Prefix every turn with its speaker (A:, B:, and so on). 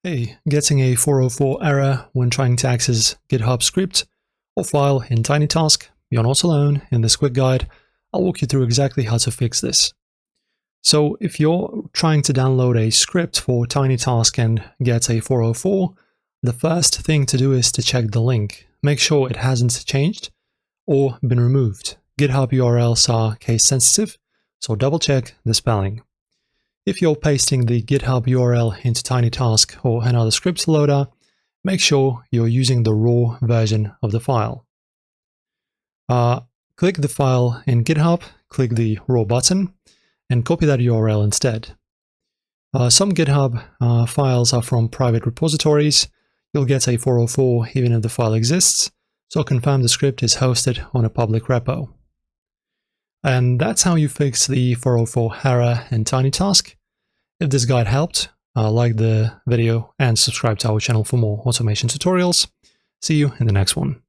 A: Hey, getting a 404 error when trying to access GitHub script or file in TinyTask? You're not alone. In this quick guide, I'll walk you through exactly how to fix this. So if you're trying to download a script for TinyTask and get a 404, the first thing to do is to check the link. Make sure it hasn't changed or been removed. GitHub URLs are case sensitive, so double check the spelling. If you're pasting the GitHub URL into TinyTask or another script loader, make sure you're using the raw version of the file. Click the file in GitHub, click the raw button, and copy that URL instead. Some GitHub files are from private repositories. You'll get a 404 even if the file exists, so confirm the script is hosted on a public repo. And that's how you fix the 404 error in TinyTask. If this guide helped, like the video and subscribe to our channel for more automation tutorials. See you in the next one.